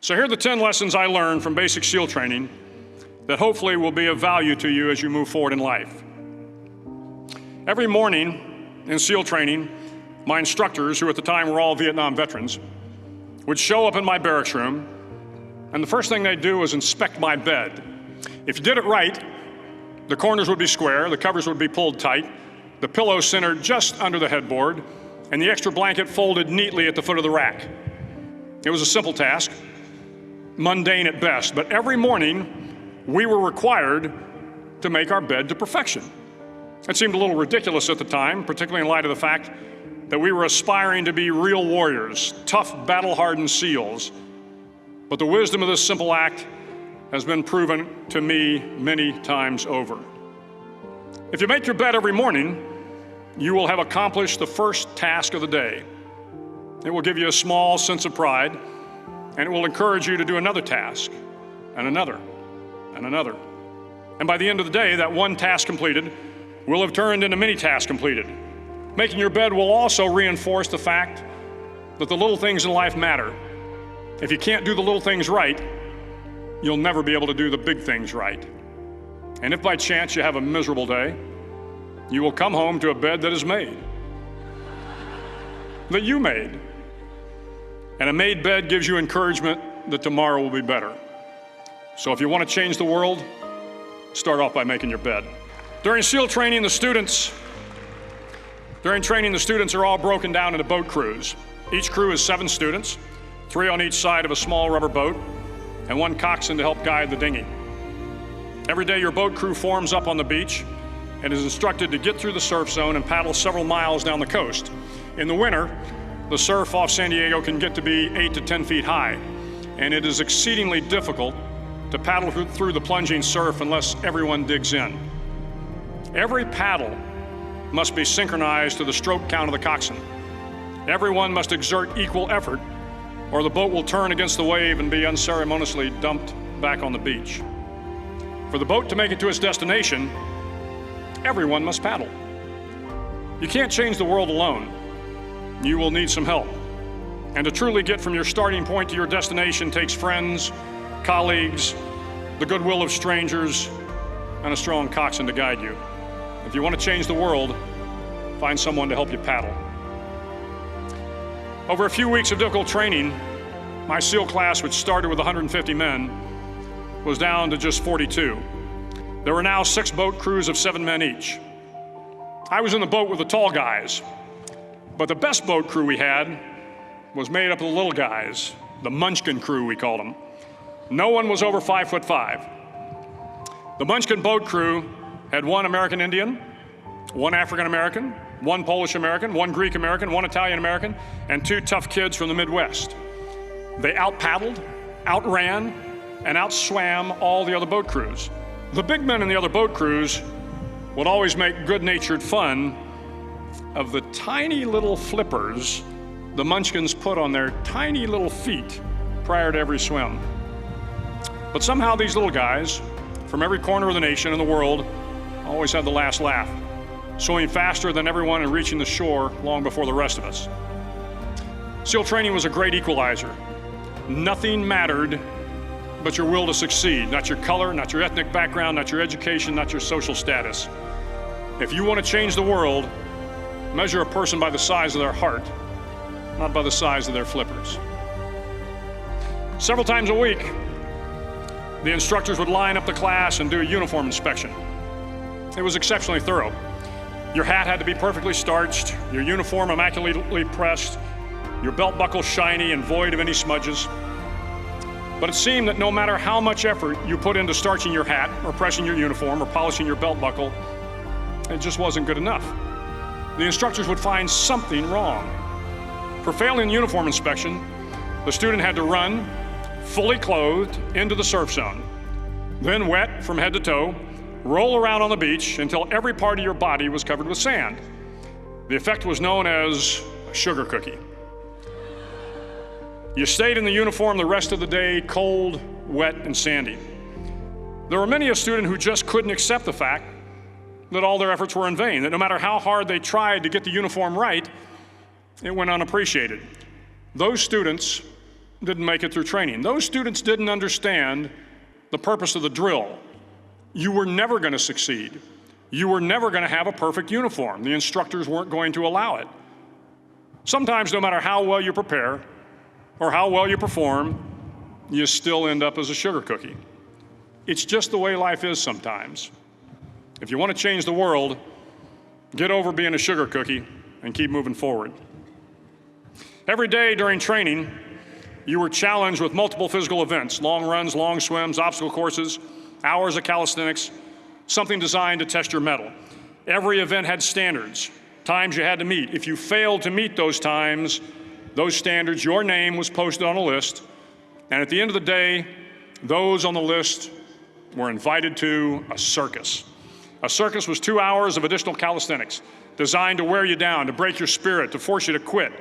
So here are the 10 lessons I learned from basic SEAL training that hopefully will be of value to you as you move forward in life. Every morning in SEAL training, my instructors, who at the time were all Vietnam veterans, would show up in my barracks room, and the first thing they'd do was inspect my bed. If you did it right, the corners would be square, the covers would be pulled tight, the pillow centered just under the headboard, and the extra blanket folded neatly at the foot of the rack. It was a simple task, mundane at best, but every morning we were required to make our bed to perfection. It seemed a little ridiculous at the time, particularly in light of the fact that we were aspiring to be real warriors, tough, battle-hardened SEALs. But the wisdom of this simple act has been proven to me many times over. If you make your bed every morning, you will have accomplished the first task of the day. It will give you a small sense of pride, and it will encourage you to do another task, and another, and another. And by the end of the day, that one task completed will have turned into many tasks completed. Making your bed will also reinforce the fact that the little things in life matter. If you can't do the little things right, you'll never be able to do the big things right. And if by chance you have a miserable day, you will come home to a bed that is made, that you made. And a made bed gives you encouragement that tomorrow will be better. So if you want to change the world, start off by making your bed. During SEAL training, the students are all broken down into boat crews. Each crew is 7 students, 3 on each side of a small rubber boat, and 1 coxswain to help guide the dinghy. Every day your boat crew forms up on the beach and is instructed to get through the surf zone and paddle several miles down the coast. In the winter, the surf off San Diego can get to be 8 to 10 feet high, and it is exceedingly difficult to paddle through the plunging surf unless everyone digs in. Every paddle must be synchronized to the stroke count of the coxswain. Everyone must exert equal effort, or the boat will turn against the wave and be unceremoniously dumped back on the beach. For the boat to make it to its destination, everyone must paddle. You can't change the world alone. You will need some help. And to truly get from your starting point to your destination takes friends, colleagues, the goodwill of strangers, and a strong coxswain to guide you. If you want to change the world, find someone to help you paddle. Over a few weeks of difficult training, my SEAL class, which started with 150 men, was down to just 42. There were now 6 boat crews of 7 men each. I was in the boat with the tall guys, but the best boat crew we had was made up of the little guys, the Munchkin crew, we called them. No one was over 5'5". The Munchkin boat crew had 1 American Indian, 1 African American, 1 Polish American, 1 Greek American, 1 Italian American, and 2 tough kids from the Midwest. They out-paddled, outran, and outswam all the other boat crews. The big men in the other boat crews would always make good-natured fun of the tiny little flippers the Munchkins put on their tiny little feet prior to every swim. But somehow these little guys from every corner of the nation and the world always had the last laugh, swimming faster than everyone and reaching the shore long before the rest of us. SEAL training was a great equalizer. Nothing mattered but your will to succeed, not your color, not your ethnic background, not your education, not your social status. If you want to change the world, measure a person by the size of their heart, not by the size of their flippers. Several times a week, the instructors would line up the class and do a uniform inspection. It was exceptionally thorough. Your hat had to be perfectly starched, your uniform immaculately pressed, your belt buckle shiny and void of any smudges. But it seemed that no matter how much effort you put into starching your hat or pressing your uniform or polishing your belt buckle, it just wasn't good enough. The instructors would find something wrong. For failing the uniform inspection, the student had to run, fully clothed, into the surf zone, then wet from head to toe, roll around on the beach until every part of your body was covered with sand. The effect was known as a sugar cookie. You stayed in the uniform the rest of the day, cold, wet, and sandy. There were many a student who just couldn't accept the fact that all their efforts were in vain, that no matter how hard they tried to get the uniform right, it went unappreciated. Those students didn't make it through training. Those students didn't understand the purpose of the drill. You were never going to succeed. You were never going to have a perfect uniform. The instructors weren't going to allow it. Sometimes, no matter how well you prepare or how well you perform, you still end up as a sugar cookie. It's just the way life is sometimes. If you want to change the world, get over being a sugar cookie and keep moving forward. Every day during training, you were challenged with multiple physical events: long runs, long swims, obstacle courses, hours of calisthenics, something designed to test your mettle. Every event had standards, times you had to meet. If you failed to meet those times, those standards, your name was posted on a list, and at the end of the day, those on the list were invited to a circus. A circus was 2 hours of additional calisthenics, designed to wear you down, to break your spirit, to force you to quit.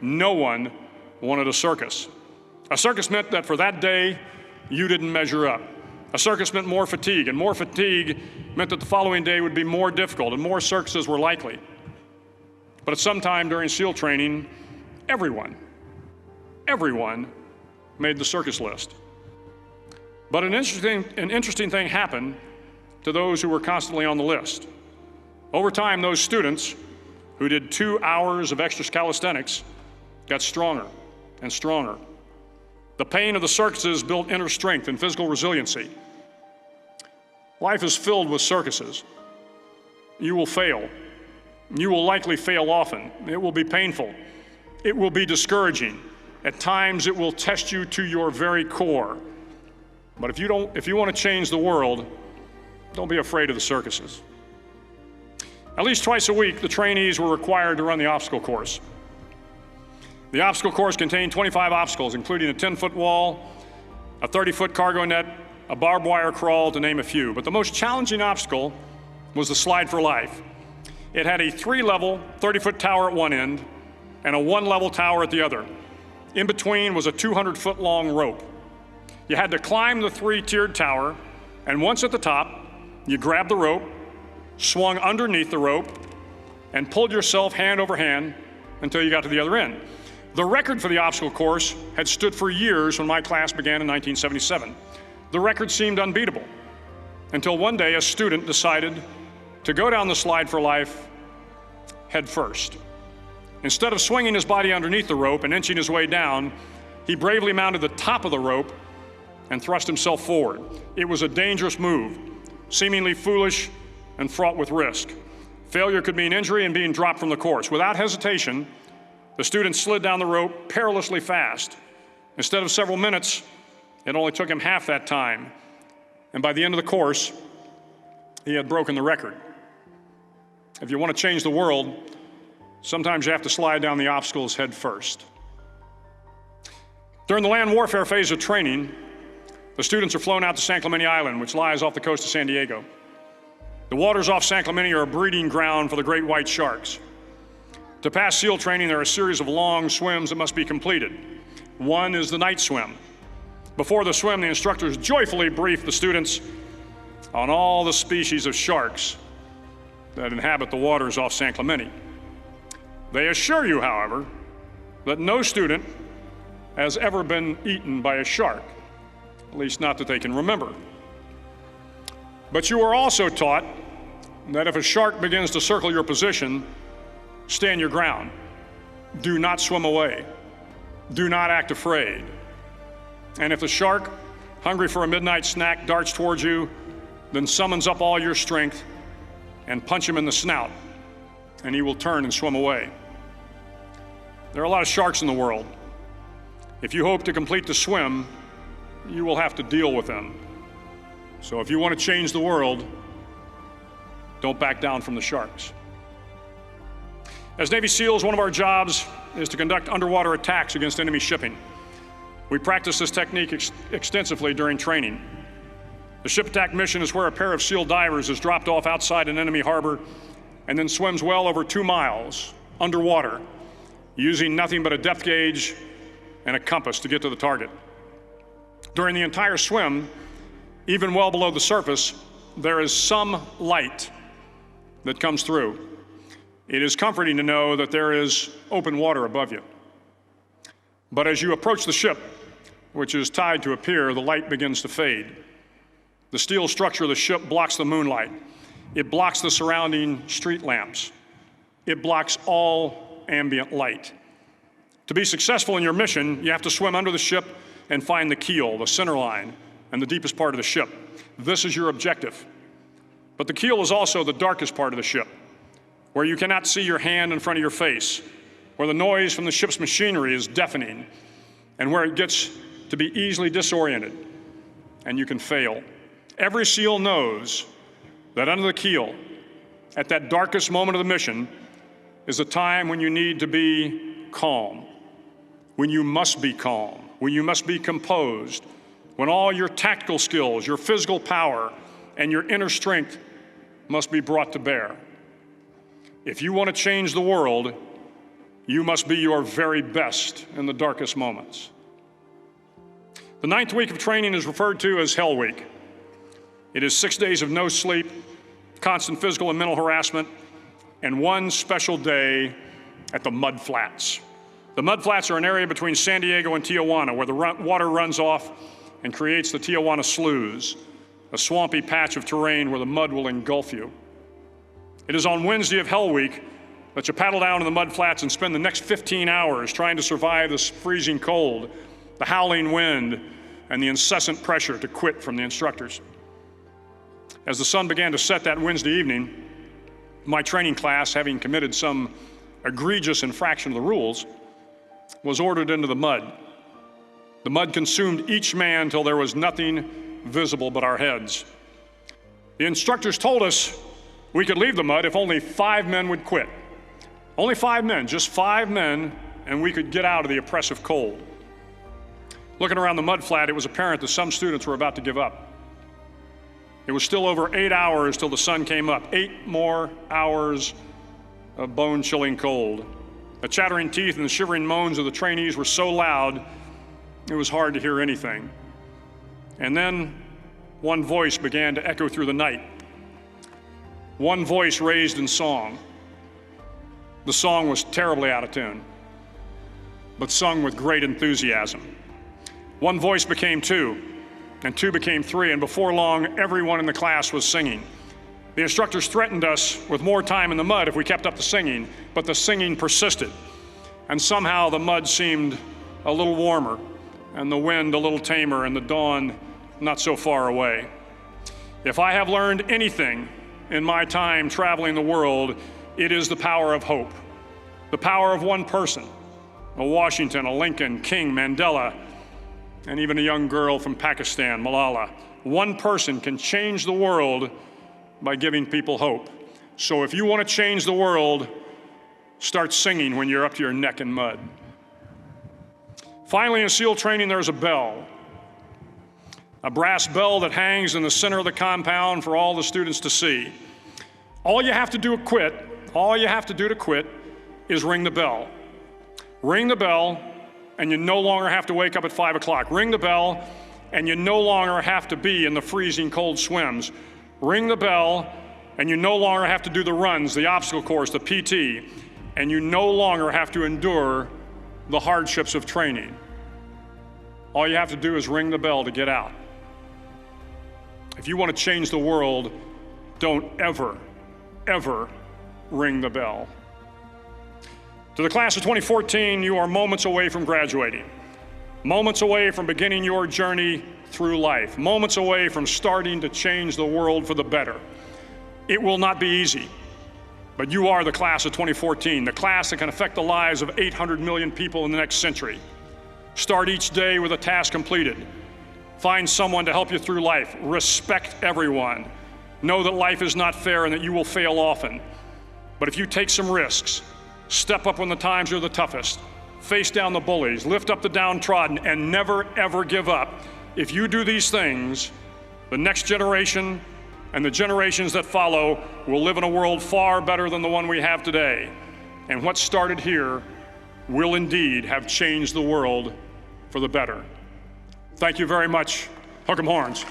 No one wanted a circus. A circus meant that for that day, you didn't measure up. A circus meant more fatigue, and more fatigue meant that the following day would be more difficult, and more circuses were likely. But at some time during SEAL training, everyone made the circus list. But an interesting thing happened to those who were constantly on the list. Over time, those students who did 2 hours of extra calisthenics got stronger and stronger. The pain of the circuses built inner strength and physical resiliency. Life is filled with circuses. You will fail. You will likely fail often. It will be painful. It will be discouraging. At times, it will test you to your very core. But if you want to change the world, don't be afraid of the circuses. At least twice a week, the trainees were required to run the obstacle course. The obstacle course contained 25 obstacles, including a 10-foot wall, a 30-foot cargo net, a barbed wire crawl, to name a few. But the most challenging obstacle was the slide for life. It had a 3-level, 30-foot tower at one end and a 1-level tower at the other. In between was a 200-foot long rope. You had to climb the 3-tiered tower, and once at the top, you grabbed the rope, swung underneath the rope, and pulled yourself hand over hand until you got to the other end. The record for the obstacle course had stood for years when my class began in 1977. The record seemed unbeatable until one day a student decided to go down the slide for life head first. Instead of swinging his body underneath the rope and inching his way down, he bravely mounted the top of the rope and thrust himself forward. It was a dangerous move, seemingly foolish and fraught with risk. Failure could mean injury and being dropped from the course. Without hesitation, the student slid down the rope perilously fast. Instead of several minutes, it only took him half that time. And by the end of the course, he had broken the record. If you want to change the world, sometimes you have to slide down the obstacles head first. During the land warfare phase of training, the students are flown out to San Clemente Island, which lies off the coast of San Diego. The waters off San Clemente are a breeding ground for the great white sharks. To pass SEAL training, there are a series of long swims that must be completed. One is the night swim. Before the swim, the instructors joyfully brief the students on all the species of sharks that inhabit the waters off San Clemente. They assure you, however, that no student has ever been eaten by a shark, at least not that they can remember. But you are also taught that if a shark begins to circle your position, stand your ground. Do not swim away. Do not act afraid. And if the shark, hungry for a midnight snack, darts towards you, then summons up all your strength and punch him in the snout, and he will turn and swim away. There are a lot of sharks in the world. If you hope to complete the swim, you will have to deal with them. So if you want to change the world, don't back down from the sharks. As Navy SEALs, one of our jobs is to conduct underwater attacks against enemy shipping. We practice this technique extensively during training. The ship attack mission is where a pair of SEAL divers is dropped off outside an enemy harbor and then swims well over 2 miles underwater, using nothing but a depth gauge and a compass to get to the target. During the entire swim, even well below the surface, there is some light that comes through. It is comforting to know that there is open water above you. But as you approach the ship, which is tied to a pier, the light begins to fade. The steel structure of the ship blocks the moonlight. It blocks the surrounding street lamps. It blocks all ambient light. To be successful in your mission, you have to swim under the ship and find the keel, the center line, and the deepest part of the ship. This is your objective. But the keel is also the darkest part of the ship, where you cannot see your hand in front of your face, where the noise from the ship's machinery is deafening, and where it gets to be easily disoriented, and you can fail. Every SEAL knows that under the keel, at that darkest moment of the mission, is a time when you need to be calm, when you must be calm, when you must be composed, when all your tactical skills, your physical power, and your inner strength must be brought to bear. If you want to change the world, you must be your very best in the darkest moments. The 9th week of training is referred to as Hell Week. It is 6 days of no sleep, constant physical and mental harassment, and one special day at the Mud Flats. The Mud Flats are an area between San Diego and Tijuana where the water runs off and creates the Tijuana Sloughs, a swampy patch of terrain where the mud will engulf you. It is on Wednesday of Hell Week that you paddle down to the Mud Flats and spend the next 15 hours trying to survive the freezing cold, the howling wind, and the incessant pressure to quit from the instructors. As the sun began to set that Wednesday evening, my training class, having committed some egregious infraction of the rules, was ordered into the mud. The mud consumed each man till there was nothing visible but our heads. The instructors told us we could leave the mud if only 5 men would quit. Only 5 men, just 5 men, and we could get out of the oppressive cold. Looking around the mud flat, it was apparent that some students were about to give up. It was still over 8 hours till the sun came up. 8 more hours of bone-chilling cold. The chattering teeth and the shivering moans of the trainees were so loud, it was hard to hear anything. And then one voice began to echo through the night. One voice raised in song. The song was terribly out of tune, but sung with great enthusiasm. One voice became 2, and 2 became 3, and before long, everyone in the class was singing. The instructors threatened us with more time in the mud if we kept up the singing, but the singing persisted. And somehow the mud seemed a little warmer, and the wind a little tamer, and the dawn not so far away. If I have learned anything in my time traveling the world, it is the power of hope. The power of one person, a Washington, a Lincoln, King, Mandela, and even a young girl from Pakistan, Malala. One person can change the world by giving people hope. So if you want to change the world, start singing when you're up to your neck in mud. Finally, in SEAL training, there's a bell. A brass bell that hangs in the center of the compound for all the students to see. All you have to do to quit is ring the bell. Ring the bell, and you no longer have to wake up at 5 o'clock. Ring the bell, and you no longer have to be in the freezing cold swims. Ring the bell, and you no longer have to do the runs, the obstacle course, the PT, and you no longer have to endure the hardships of training. All you have to do is ring the bell to get out. If you want to change the world, don't ever, ever ring the bell. To the class of 2014, you are moments away from graduating, moments away from beginning your journey through life, moments away from starting to change the world for the better. It will not be easy, but you are the class of 2014, the class that can affect the lives of 800 million people in the next century. Start each day with a task completed. Find someone to help you through life. Respect everyone. Know that life is not fair and that you will fail often. But if you take some risks, step up when the times are the toughest, face down the bullies, lift up the downtrodden, and never, ever give up. If you do these things, the next generation and the generations that follow will live in a world far better than the one we have today. And what started here will indeed have changed the world for the better. Thank you very much. Hook 'em horns.